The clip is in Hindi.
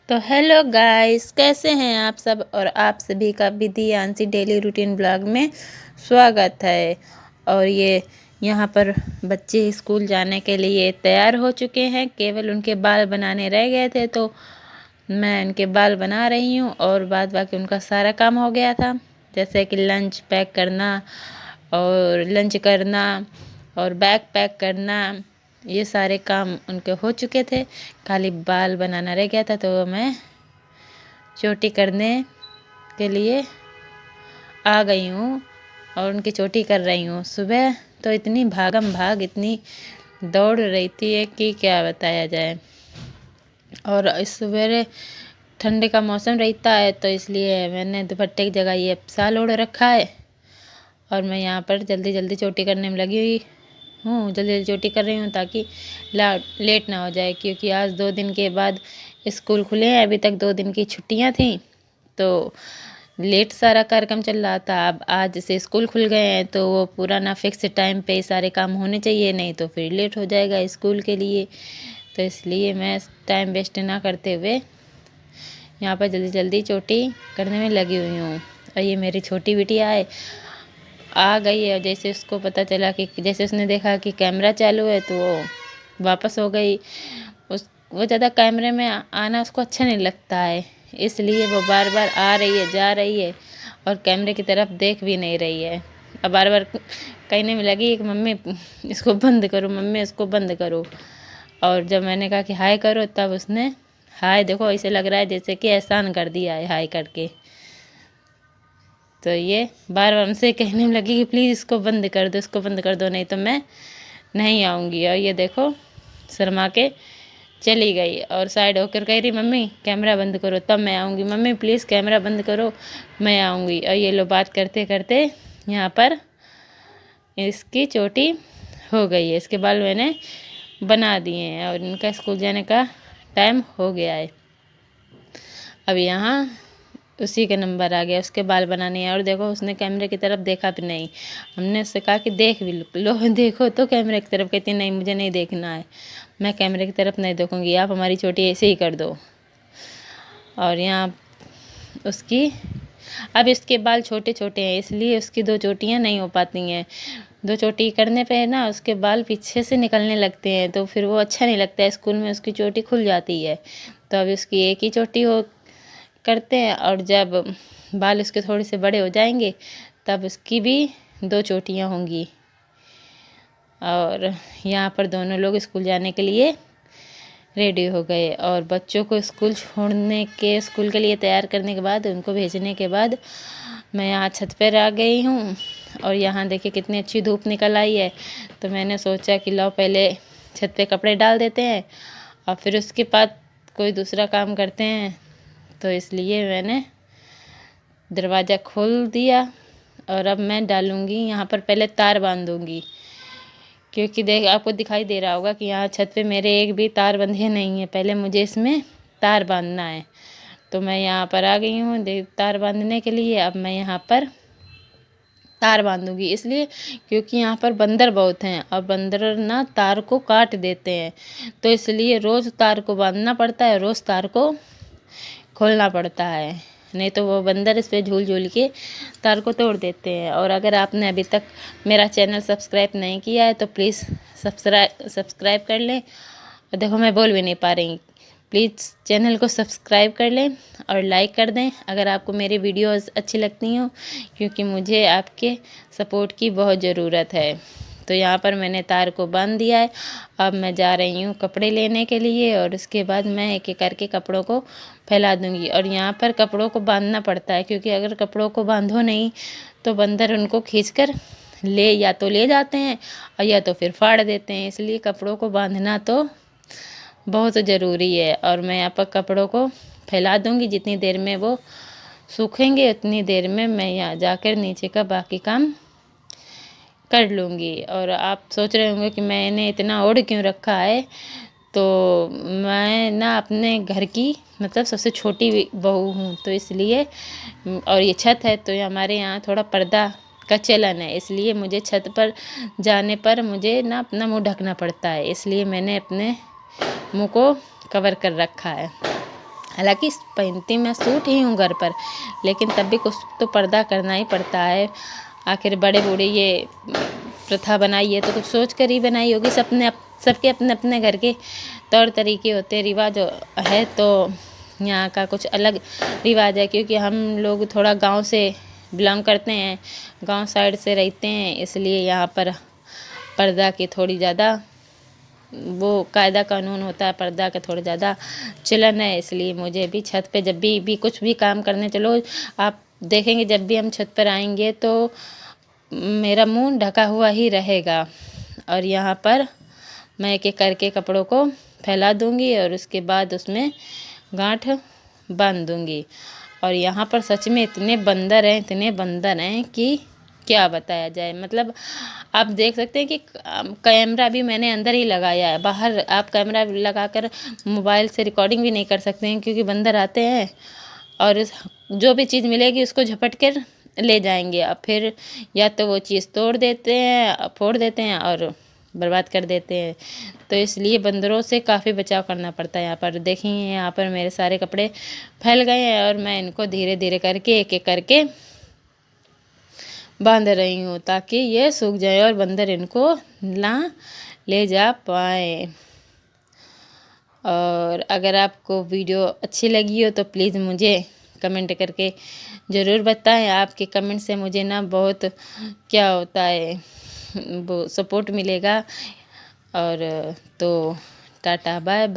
तो हेलो गाइस, कैसे हैं आप सब। और आप सभी का विधि आंसी डेली रूटीन ब्लॉग में स्वागत है। और ये यहाँ पर बच्चे स्कूल जाने के लिए तैयार हो चुके हैं, केवल उनके बाल बनाने रह गए थे तो मैं उनके बाल बना रही हूँ। और बाद बाकी उनका सारा काम हो गया था, जैसे कि लंच पैक करना और लंच करना और बैग पैक करना, ये सारे काम उनके हो चुके थे। खाली बाल बनाना रह गया था तो मैं चोटी करने के लिए आ गई हूँ और उनकी चोटी कर रही हूँ। सुबह तो इतनी भागम भाग, इतनी दौड़ रही थी कि क्या बताया जाए। और इस सवेरे ठंडे का मौसम रहता है तो इसलिए मैंने दुपट्टे की जगह ये शाल ओढ़ रखा है। और मैं यहाँ पर जल्दी जल्दी चोटी करने में लगी हुई हूँ, जल्दी जल्दी चोटी कर रही हूँ ताकि लेट ना हो जाए, क्योंकि आज 2 दिन के बाद स्कूल खुले हैं। अभी तक 2 दिन की छुट्टियाँ थी तो लेट सारा कार्यक्रम चल रहा था। अब आज से स्कूल खुल गए हैं तो वो पूरा ना फिक्स टाइम पे सारे काम होने चाहिए, नहीं तो फिर लेट हो जाएगा स्कूल के लिए। तो इसलिए मैं टाइम वेस्ट ना करते हुए यहाँ पर जल्दी जल्दी चोटी करने में लगी हुई हूँ। और ये मेरी छोटी बिटिया है, आ गई है। जैसे उसको पता चला कि जैसे उसने देखा कि कैमरा चालू है तो वो वापस हो गई। वो ज़्यादा कैमरे में आना उसको अच्छा नहीं लगता है, इसलिए वो बार बार आ रही है, जा रही है और कैमरे की तरफ देख भी नहीं रही है। अब बार बार कहने में लगी कि मम्मी इसको बंद करो, मम्मी इसको बंद करो। और जब मैंने कहा कि हाय करो तब उसने हाय, देखो ऐसे लग रहा है जैसे कि एहसान कर दिया है हाय करके। तो ये बार बार हमसे कहने में लगी कि प्लीज़ इसको बंद कर दो, इसको बंद कर दो, नहीं तो मैं नहीं आऊँगी। और ये देखो शर्मा के चली गई और साइड होकर कह रही मम्मी कैमरा बंद करो तब मैं आऊँगी, मम्मी प्लीज़ कैमरा बंद करो मैं आऊँगी। और ये लोग बात करते करते यहाँ पर इसकी चोटी हो गई है। इसके बाल मैंने बना दिए हैं और इनका स्कूल जाने का टाइम हो गया है। अब यहाँ उसी का नंबर आ गया, उसके बाल बनाने हैं। और देखो उसने कैमरे की तरफ देखा भी नहीं। हमने उससे कहा कि देख भी लो देखो तो कैमरे की तरफ, कहती नहीं मुझे नहीं देखना है, मैं कैमरे की तरफ नहीं देखूंगी, आप हमारी चोटी ऐसे ही कर दो। और यहाँ उसकी अब इसके बाल छोटे छोटे हैं इसलिए उसकी 2 चोटियाँ नहीं हो पाती हैं। 2 चोटी करने पे ना उसके बाल पीछे से निकलने लगते हैं तो फिर वो अच्छा नहीं लगता है, स्कूल में उसकी चोटी खुल जाती है। तो अब उसकी एक ही चोटी हो करते हैं और जब बाल उसके थोड़े से बड़े हो जाएंगे तब उसकी भी 2 चोटियाँ होंगी। और यहाँ पर दोनों लोग स्कूल जाने के लिए रेडी हो गए। और बच्चों को स्कूल के लिए तैयार करने के बाद, उनको भेजने के बाद मैं यहाँ छत पर आ गई हूँ। और यहाँ देखिए कितनी अच्छी धूप निकल आई है, तो मैंने सोचा कि लो पहले छत पे कपड़े डाल देते हैं और फिर उसके बाद कोई दूसरा काम करते हैं। तो इसलिए मैंने दरवाज़ा खोल दिया और अब मैं डालूँगी यहाँ पर, पहले तार बांधूँगी, क्योंकि देख आपको दिखाई दे रहा होगा कि यहाँ छत पे मेरे एक भी तार बंधे नहीं है। पहले मुझे इसमें तार बांधना है। तो मैं यहाँ पर आ गई हूँ तार बांधने के लिए। अब मैं यहाँ पर तार बांधूँगी, इसलिए क्योंकि यहाँ पर बंदर बहुत हैं और बंदर ना तार को काट देते हैं, तो इसलिए रोज़ तार को बांधना पड़ता है, रोज़ तार को खोलना पड़ता है, नहीं तो वो बंदर इस पर झूल झूल के तार को तोड़ देते हैं। और अगर आपने अभी तक मेरा चैनल सब्सक्राइब नहीं किया है तो प्लीज़ सब्सक्राइब कर लें। और देखो मैं बोल भी नहीं पा रही, प्लीज़ चैनल को सब्सक्राइब कर लें और लाइक कर दें अगर आपको मेरी वीडियोस अच्छी लगती हों, क्योंकि मुझे आपके सपोर्ट की बहुत ज़रूरत है। तो यहाँ पर मैंने तार को बांध दिया है। अब मैं जा रही हूँ कपड़े लेने के लिए और उसके बाद मैं एक एक करके कपड़ों को फैला दूँगी। और यहाँ पर कपड़ों को बांधना पड़ता है, क्योंकि अगर कपड़ों को बांधो नहीं तो बंदर उनको खींचकर या तो ले जाते हैं और या तो फिर फाड़ देते हैं, इसलिए कपड़ों को बांधना तो बहुत ज़रूरी है। और मैं यहाँ पर कपड़ों को फैला दूँगी, जितनी देर में वो सूखेंगे उतनी देर में मैं यहाँ जाकर नीचे का बाकी काम कर लूँगी। और आप सोच रहे होंगे कि मैंने इतना ओढ़ क्यों रखा है, तो मैं ना अपने घर की मतलब सबसे छोटी बहू हूँ तो इसलिए, और ये छत है तो हमारे यहाँ थोड़ा पर्दा का चलन है, इसलिए मुझे छत पर जाने पर मुझे ना अपना मुंह ढकना पड़ता है, इसलिए मैंने अपने मुंह को कवर कर रखा है। हालांकि पहनती मैं सूट ही हूँ घर पर, लेकिन तब भी कुछ तो पर्दा करना ही पड़ता है। आखिर बड़े बूढ़े ये प्रथा बनाई है तो कुछ सोच कर ही बनाई होगी। सबके अपने अपने घर के तौर तरीके होते हैं, रिवाज है। तो यहाँ का कुछ अलग रिवाज है, क्योंकि हम लोग थोड़ा गांव से बिलोंग करते हैं, गांव साइड से रहते हैं, इसलिए यहाँ पर पर्दा की थोड़ी ज़्यादा वो कायदा कानून होता है, पर्दा का थोड़ा ज़्यादा चलन है। इसलिए मुझे भी छत पे जब भी कुछ भी काम करने चलो, आप देखेंगे जब भी हम छत पर आएंगे तो मेरा मुंह ढका हुआ ही रहेगा। और यहाँ पर मैं एक एक करके कपड़ों को फैला दूंगी और उसके बाद उसमें गांठ बांध दूंगी। और यहाँ पर सच में इतने बंदर हैं कि क्या बताया जाए। मतलब आप देख सकते हैं कि कैमरा भी मैंने अंदर ही लगाया है, बाहर आप कैमरा लगाकर मोबाइल से रिकॉर्डिंग भी नहीं कर सकते हैं, क्योंकि बंदर आते हैं और जो भी चीज़ मिलेगी उसको झपट कर ले जाएंगे। और फिर या तो वो चीज़ तोड़ देते हैं, फोड़ देते हैं और बर्बाद कर देते हैं। तो इसलिए बंदरों से काफ़ी बचाव करना पड़ता है। यहाँ पर देखिए, यहाँ पर मेरे सारे कपड़े फैल गए हैं और मैं इनको धीरे धीरे करके एक एक करके बांध रही हूँ, ताकि ये सूख जाए और बंदर इनको ना ले जा पाए। और अगर आपको वीडियो अच्छी लगी हो तो प्लीज़ मुझे कमेंट करके ज़रूर बताएं। आपके कमेंट से मुझे ना बहुत क्या होता है, वो सपोर्ट मिलेगा। और तो टाटा बाय बाय।